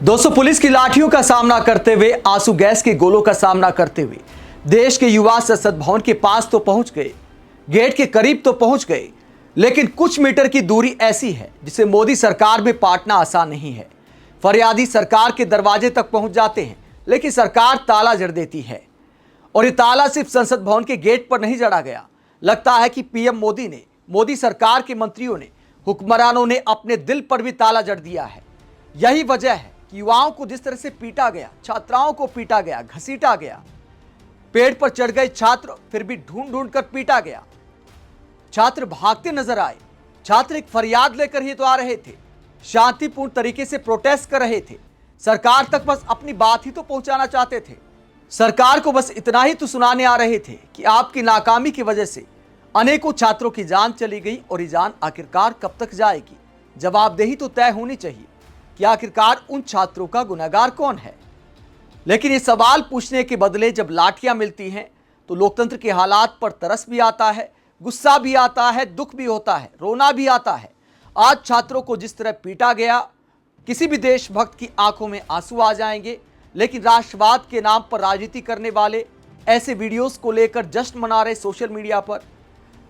दोस्तों, पुलिस की लाठियों का सामना करते हुए, आंसू गैस के गोलों का सामना करते हुए देश के युवा संसद भवन के पास तो पहुंच गए, गेट के करीब तो पहुंच गए, लेकिन कुछ मीटर की दूरी ऐसी है जिसे मोदी सरकार में पाटना आसान नहीं है। फरियादी सरकार के दरवाजे तक पहुंच जाते हैं, लेकिन सरकार ताला जड़ देती है। और ये ताला सिर्फ संसद भवन के गेट पर नहीं जड़ा गया। लगता है कि पीएम मोदी ने, मोदी सरकार के मंत्रियों ने, हुक्मरानों ने अपने दिल पर भी ताला जड़ दिया है। यही वजह है कि युवाओं को जिस तरह से पीटा गया, छात्राओं को पीटा गया, घसीटा गया, पेड़ पर चढ़ गए छात्र फिर भी ढूंढ ढूंढ कर पीटा गया। छात्र भागते नजर आए। छात्र एक फरियाद लेकर ही तो आ रहे थे, शांतिपूर्ण तरीके से प्रोटेस्ट कर रहे थे। सरकार तक बस अपनी बात ही तो पहुंचाना चाहते थे। सरकार को बस इतना ही तो सुनाने आ रहे थे कि आपकी नाकामी की वजह से अनेकों छात्रों की जान चली गई और ये जान आखिरकार कब तक जाएगी। जवाबदेही तो तय होनी चाहिए कि आखिरकार उन छात्रों का गुनहगार कौन है। लेकिन ये सवाल पूछने के बदले जब लाठियां मिलती हैं तो लोकतंत्र के हालात पर तरस भी आता है, गुस्सा भी आता है, दुख भी होता है, रोना भी आता है। आज छात्रों को जिस तरह पीटा गया, किसी भी देशभक्त की आंखों में आंसू आ जाएंगे। लेकिन राष्ट्रवाद के नाम पर राजनीति करने वाले ऐसे वीडियोस को लेकर जश्न मना रहे सोशल मीडिया पर,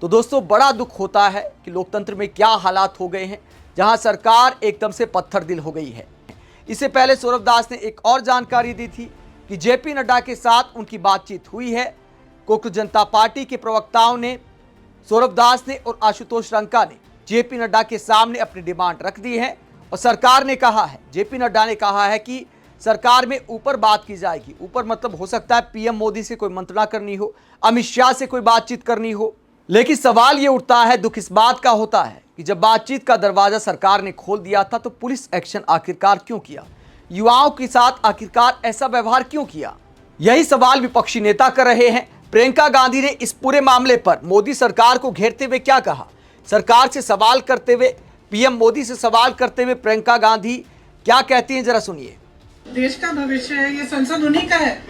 तो दोस्तों बड़ा दुख होता है कि लोकतंत्र में क्या हालात हो गए हैं, जहां सरकार एकदम से पत्थर दिल हो गई है। इससे पहले सौरभ दास ने एक और जानकारी दी थी कि जेपी नड्डा के साथ उनकी बातचीत हुई है। कोकण जनता पार्टी के प्रवक्ताओं ने, सौरभ दास ने और आशुतोष रंका ने जेपी नड्डा के सामने अपनी डिमांड रख दी है और सरकार ने कहा है, जेपी नड्डा ने कहा है कि सरकार में ऊपर बात की जाएगी। ऊपर मतलब हो सकता है पीएम मोदी से कोई मंत्रणा करनी हो, अमित शाह से कोई बातचीत करनी हो। लेकिन सवाल ये उठता है, दुख इस बात का होता है कि जब बातचीत का दरवाजा सरकार ने खोल दिया था तो पुलिस एक्शन आखिरकार क्यों किया? युवाओं के साथ आखिरकार ऐसा व्यवहार क्यों किया? यही सवाल विपक्षी नेता कर रहे हैं। प्रियंका गांधी ने इस पूरे मामले पर मोदी सरकार को घेरते हुए क्या कहा? सरकार से सवाल करते हुए, पीएम मोदी से सवाल करते हुए प्रियंका गांधी क्या कहती हैं, जरा सुनिए। देश का भविष्य है, ये संसद उन्हीं का है,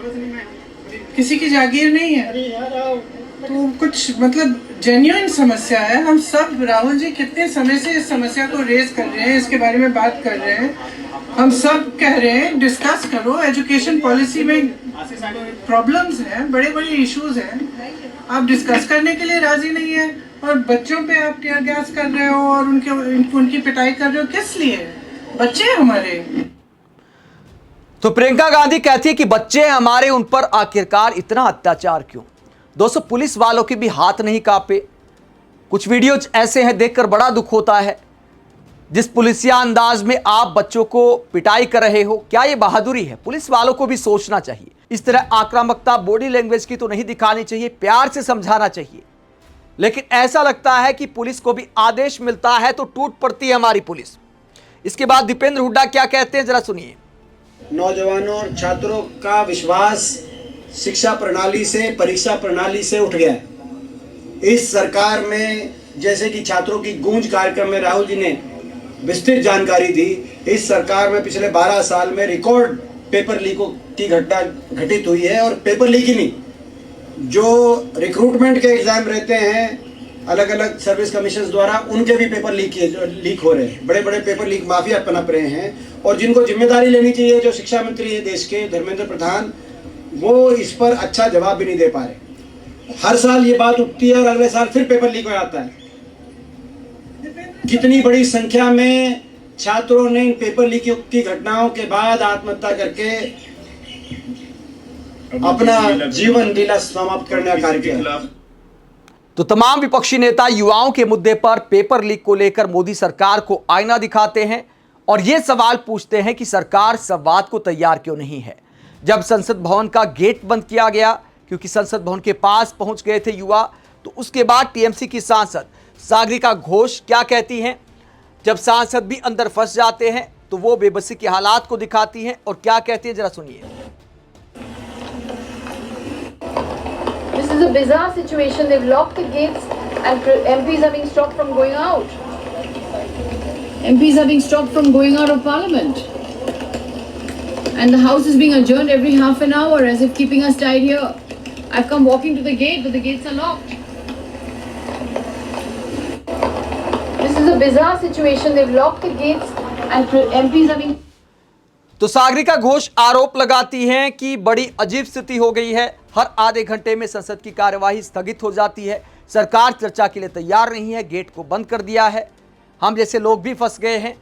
किसी की जागीर नहीं है। तो कुछ मतलब जेन्युइन समस्या है। हम सब, राहुल जी कितने समय से इस समस्या को रेज कर रहे हैं, इसके बारे में बात कर रहे हैं। हम सब कह रहे हैं डिस्कस करो। एजुकेशन पॉलिसी में प्रॉब्लम्स हैं, बड़े बड़े इश्यूज हैं। आप डिस्कस करने के लिए राजी नहीं है और बच्चों पे आप टीयर गैस कर रहे हो और उनकी पिटाई कर रहे हो। किस लिए? बच्चे हैं हमारे। तो प्रियंका गांधी कहती है कि बच्चे हमारे, उन पर आखिरकार इतना अत्याचार क्यों? दोस्तों, पुलिस वालों के भी हाथ नहीं कांपे। कुछ वीडियोज ऐसे हैं, देखकर बड़ा दुख होता है। जिस पुलिसिया अंदाज में आप बच्चों को पिटाई कर रहे हो, क्या ये बहादुरी है? पुलिस वालों को भी सोचना चाहिए। इस तरह आक्रामकता बॉडी लैंग्वेज की तो नहीं दिखानी चाहिए, प्यार से समझाना चाहिए। लेकिन ऐसा लगता है कि पुलिस को भी आदेश मिलता है तो टूट पड़ती है हमारी पुलिस। इसके बाद दीपेंद्र हुड्डा क्या कहते हैं, जरा सुनिए। नौजवानों और छात्रों का विश्वास शिक्षा प्रणाली से, परीक्षा प्रणाली से उठ गया है। इस सरकार में, जैसे कि छात्रों की गूंज कार्यक्रम में राहुल जी ने विस्तृत जानकारी दी, इस सरकार में पिछले 12 साल में रिकॉर्ड पेपर लीकों की घटना घटित हुई है। और पेपर लीक ही नहीं, जो रिक्रूटमेंट के एग्जाम रहते हैं अलग अलग सर्विस कमीशन द्वारा, उनके भी पेपर लीक हो रहे हैं। बड़े बड़े पेपर लीक माफिया पनप रहे हैं और जिनको जिम्मेदारी लेनी चाहिए, जो शिक्षा मंत्री है देश के, धर्मेंद्र प्रधान, वो इस पर अच्छा जवाब भी नहीं दे पा रहे। हर साल ये बात उठती है और अगले साल फिर पेपर लीक हो जाता है। कितनी बड़ी संख्या में छात्रों ने इन पेपर लीक की घटनाओं के बाद आत्महत्या करके अपना जीवन लीला समाप्त करने का कार्य किया। तो तमाम विपक्षी नेता युवाओं के मुद्दे पर, पेपर लीक को लेकर मोदी सरकार को आईना दिखाते हैं और ये सवाल पूछते हैं कि सरकार संवाद को तैयार क्यों नहीं है। जब संसद भवन का गेट बंद किया गया, क्योंकि संसद भवन के पास पहुंच गए थे युवा, तो उसके बाद टीएमसी की सांसद सागरिका घोष क्या कहती हैं? जब सांसद भी अंदर फंस जाते हैं तो वो बेबसी के हालात को दिखाती हैं और क्या कहती है, जरा सुनिए। This is a bizarre situation. They've locked the gates and MPs are being stopped from going out. MPs are being stopped from going out of Parliament. And the House is being adjourned every half an hour as if keeping us tied here. I've come walking to the gate, but the gates are locked. This is a bizarre situation. They've locked the gates and MPs are being... तो सागरिका घोष आरोप लगाती हैं कि बड़ी अजीब स्थिति हो गई है। हर आधे घंटे में संसद की कार्यवाही स्थगित हो जाती है। सरकार चर्चा के लिए तैयार नहीं है, गेट को बंद कर दिया है। हम जैसे लोग भी फंस गए हैं।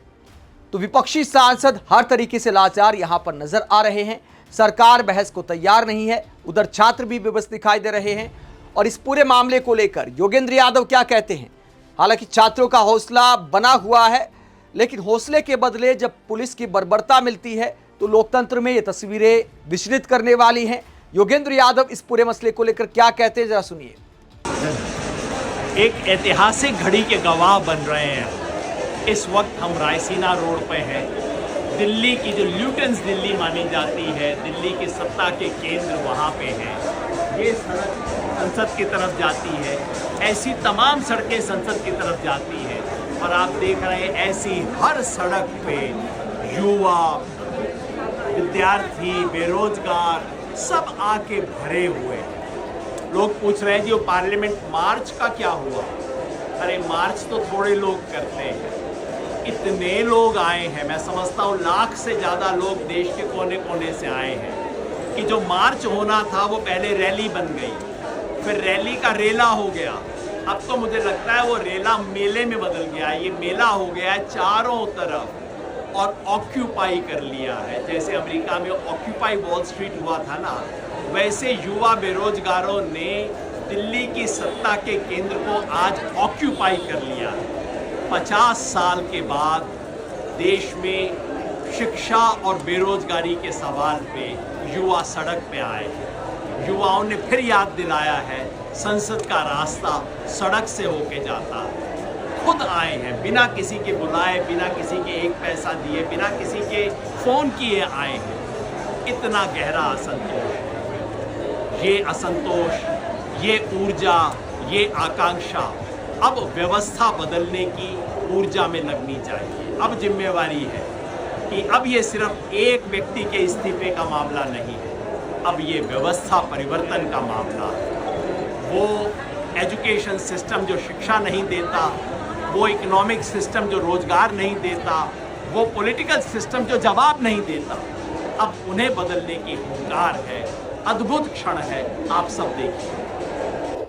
तो विपक्षी सांसद हर तरीके से लाचार यहां पर नजर आ रहे हैं। सरकार बहस को तैयार नहीं है। उधर छात्र भी बेबस दिखाई दे रहे हैं। और इस पूरे मामले को लेकर योगेंद्र यादव क्या कहते हैं? हालांकि छात्रों का हौसला बना हुआ है, लेकिन हौसले के बदले जब पुलिस की बर्बरता मिलती है तो लोकतंत्र में ये तस्वीरें विचलित करने वाली हैं। योगेंद्र यादव इस पूरे मसले को लेकर क्या कहते हैं, जरा सुनिए। एक ऐतिहासिक घड़ी के गवाह बन रहे हैं। इस वक्त हम रायसीना रोड पे हैं। दिल्ली की जो ल्यूटेंस दिल्ली मानी जाती है, दिल्ली की सत्ता के केंद्र वहाँ पे हैं। ये सड़क संसद की तरफ जाती है। ऐसी तमाम सड़कें संसद की तरफ जाती है। और आप देख रहे हैं ऐसी हर सड़क पे युवा, विद्यार्थी, बेरोजगार सब आके भरे हुए हैं। लोग पूछ रहे हैं जी वो पार्लियामेंट मार्च का क्या हुआ? अरे मार्च तो थोड़े लोग करते हैं, इतने लोग आए हैं। मैं समझता हूँ लाख से ज़्यादा लोग देश के कोने कोने से आए हैं कि जो मार्च होना था वो पहले रैली बन गई, फिर रैली का रेला हो गया। अब तो मुझे लगता है वो रेला मेले में बदल गया है। ये मेला हो गया है चारों तरफ और ऑक्यूपाई कर लिया है। जैसे अमेरिका में ऑक्यूपाई वॉल स्ट्रीट हुआ था ना, वैसे युवा बेरोजगारों ने दिल्ली की सत्ता के केंद्र को आज ऑक्यूपाई कर लिया है। 50 साल के बाद देश में शिक्षा और बेरोजगारी के सवाल पे युवा सड़क पे आए हैं। युवाओं ने फिर याद दिलाया है संसद का रास्ता सड़क से होके जाता है। खुद आए हैं, बिना किसी के बुलाए, बिना किसी के एक पैसा दिए, बिना किसी के फ़ोन किए आए हैं। इतना गहरा असंतोष, ये असंतोष, ये ऊर्जा, ये आकांक्षा अब व्यवस्था बदलने की ऊर्जा में लगनी चाहिए। अब जिम्मेवारी है कि अब ये सिर्फ एक व्यक्ति के इस्तीफे का मामला नहीं है, अब ये व्यवस्था परिवर्तन का मामला है। वो एजुकेशन सिस्टम जो शिक्षा नहीं देता, वो इकोनॉमिक सिस्टम जो रोजगार नहीं देता, वो पॉलिटिकल सिस्टम जो जवाब नहीं देता, अब उन्हें बदलने की हुंकार है। अद्भुत क्षण है, आप सब देखिए।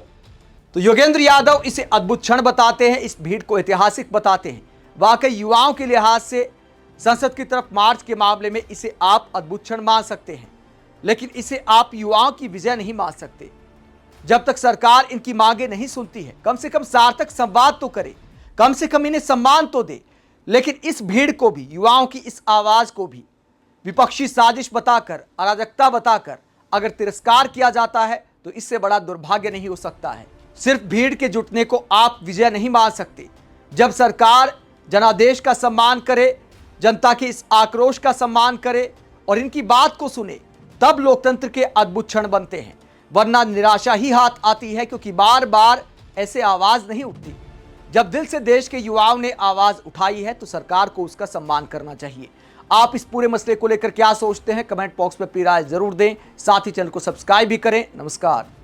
तो योगेंद्र यादव इसे अद्भुत क्षण बताते हैं, इस भीड़ को ऐतिहासिक बताते हैं। वाकई युवाओं के लिहाज से संसद की तरफ मार्च के मामले में इसे आप अद्भुत क्षण मान सकते हैं, लेकिन इसे आप युवाओं की विजय नहीं मान सकते। जब तक सरकार इनकी मांगे नहीं सुनती है, कम से कम सार्थक संवाद तो करे, कम से कम इन्हें सम्मान तो दे। लेकिन इस भीड़ को भी, युवाओं की इस आवाज को भी विपक्षी साजिश बताकर, अराजकता बताकर अगर तिरस्कार किया जाता है तो इससे बड़ा दुर्भाग्य नहीं हो सकता है। सिर्फ भीड़ के जुटने को आप विजय नहीं मान सकते। जब सरकार जनादेश का सम्मान करे, जनता के इस आक्रोश का सम्मान करे और इनकी बात को सुने, तब लोकतंत्र के अद्भुत क्षण बनते हैं। वरना निराशा ही हाथ आती है, क्योंकि बार बार ऐसे आवाज नहीं उठती। जब दिल से देश के युवाओं ने आवाज उठाई है तो सरकार को उसका सम्मान करना चाहिए। आप इस पूरे मसले को लेकर क्या सोचते हैं? कमेंट बॉक्स में अपनी राय जरूर दें। साथ ही चैनल को सब्सक्राइब भी करें। नमस्कार।